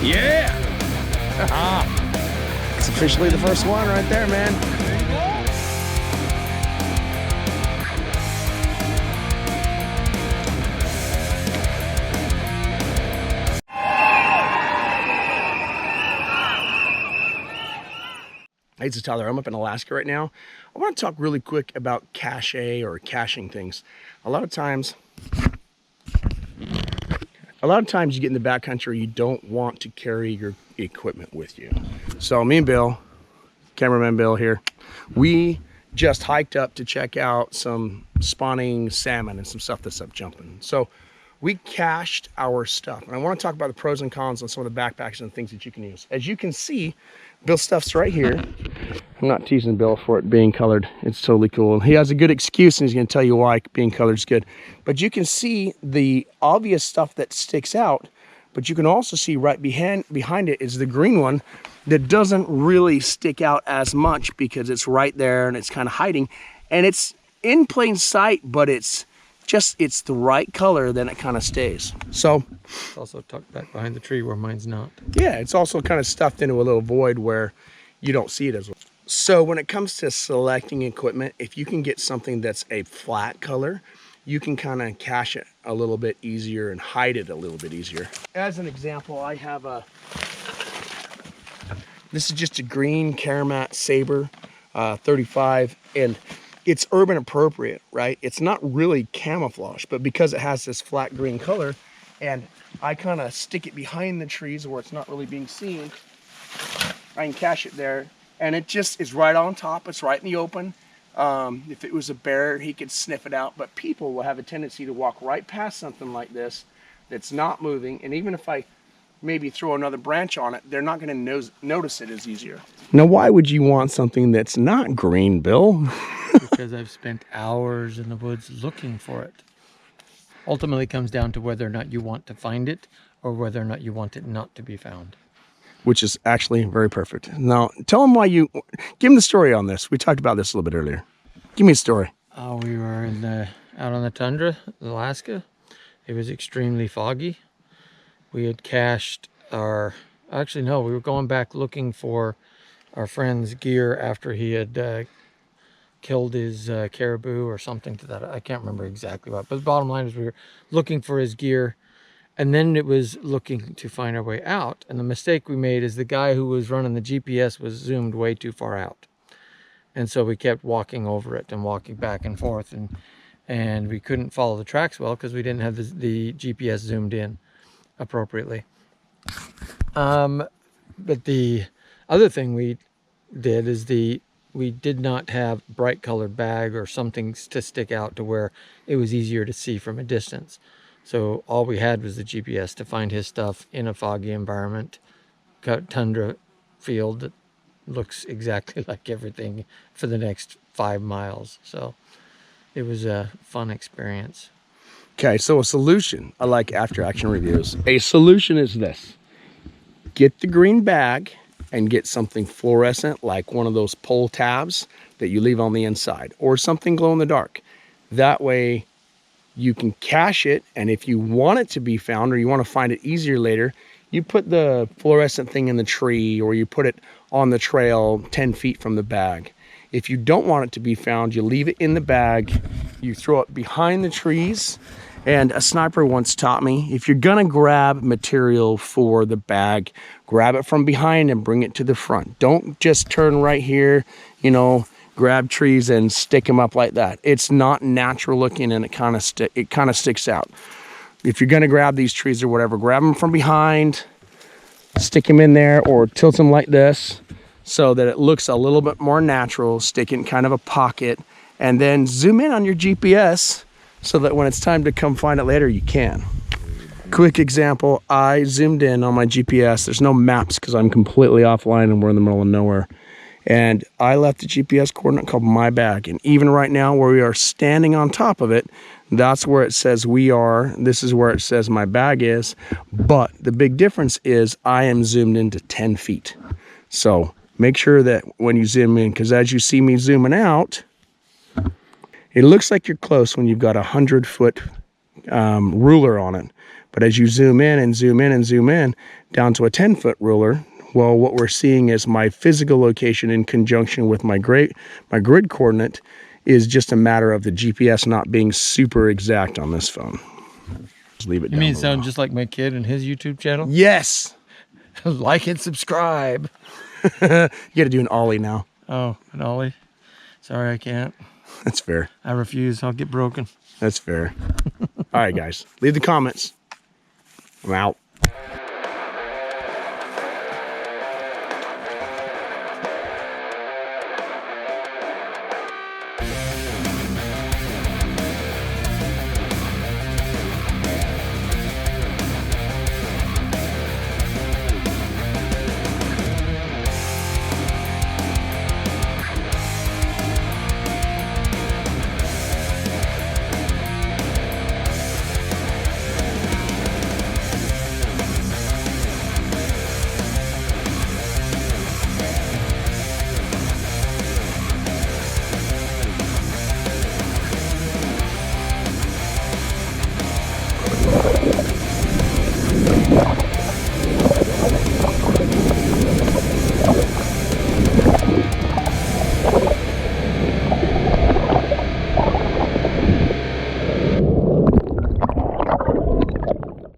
Yeah! It's officially the first one right there, man. Hey, this is Tyler. I'm up in Alaska right now. I want to talk really quick about cache or caching things. A lot of times you get in the backcountry, you don't want to carry your equipment with you. So me and Bill, cameraman Bill here, we just hiked up to check out some spawning salmon and some stuff that's up jumping. So we cached our stuff. And I want to talk about the pros and cons on some of the backpacks and the things that you can use. As you can see, Bill's stuff's right here. I'm not teasing Bill for it being colored. It's totally cool. He has a good excuse and he's going to tell you why being colored is good. But you can see the obvious stuff that sticks out, but you can also see right behind it is the green one that doesn't really stick out as much because it's right there and it's kind of hiding. And it's in plain sight, but it's the right color, then it kind of stays. So it's also tucked back behind the tree where mine's not. Yeah, it's also kind of stuffed into a little void where you don't see it as well. So when it comes to selecting equipment, if you can get something that's a flat color, you can kind of cache it a little bit easier and hide it a little bit easier. As an example, I have this is just a green Karamat Saber 35, and it's urban appropriate, right? It's not really camouflage, but because it has this flat green color and I kind of stick it behind the trees where it's not really being seen, I can cache it there. And it just is right on top. It's right in the open. If it was a bear, he could sniff it out. But people will have a tendency to walk right past something like this that's not moving. And even if I maybe throw another branch on it, they're not going to notice it as easier. Now, why would you want something that's not green, Bill? Because I've spent hours in the woods looking for it. Ultimately, it comes down to whether or not you want to find it or whether or not you want it not to be found. Which is actually very perfect. Now, tell them give them the story on this. We talked about this a little bit earlier. Give me a story. We were out on the tundra, Alaska. It was extremely foggy. We had cached we were going back looking for our friend's gear after he had killed his caribou or something to that. I can't remember exactly what, but the bottom line is we were looking for his gear. And then it was looking to find our way out. And the mistake we made is the guy who was running the GPS was zoomed way too far out. And so we kept walking over it and walking back and forth. And we couldn't follow the tracks well because we didn't have the GPS zoomed in appropriately. But the other thing we did is we did not have bright colored bag or something to stick out to where it was easier to see from a distance. So all we had was the GPS to find his stuff in a foggy environment, tundra field that looks exactly like everything for the next 5 miles. So it was a fun experience. Okay, so a solution, I like after action reviews. A solution is this. Get the green bag and get something fluorescent like one of those pull tabs that you leave on the inside or something glow in the dark. That way you can cache it, and if you want it to be found or you want to find it easier later, you put the fluorescent thing in the tree or you put it on the trail 10 feet from the bag. If you don't want it to be found, you leave it in the bag, you throw it behind the trees. And a sniper once taught me, if you're gonna grab material for the bag, grab it from behind and bring it to the front. Don't just turn right here, grab trees and stick them up like that. It's not natural looking and it kind of sticks out. If you're gonna grab these trees or whatever, grab them from behind, stick them in there or tilt them like this so that it looks a little bit more natural, stick it in kind of a pocket, and then zoom in on your GPS so that when it's time to come find it later, you can. Quick example, I zoomed in on my GPS. There's no maps because I'm completely offline and we're in the middle of nowhere. And I left the GPS coordinate called my bag. And even right now where we are standing on top of it, that's where it says we are. This is where it says my bag is. But the big difference is I am zoomed into 10 feet. So make sure that when you zoom in, because as you see me zooming out, it looks like you're close when you've got a 100-foot ruler on it. But as you zoom in and zoom in and zoom in down to a 10-foot ruler, well, what we're seeing is my physical location in conjunction with my grid coordinate is just a matter of the GPS not being super exact on this phone. Just leave it down You mean below. sound just like my kid and his YouTube channel? Yes. Like and subscribe. You got to do an ollie now. Oh, an ollie. Sorry, I can't. That's fair. I refuse. I'll get broken. That's fair. All right, guys. Leave the comments. I'm out.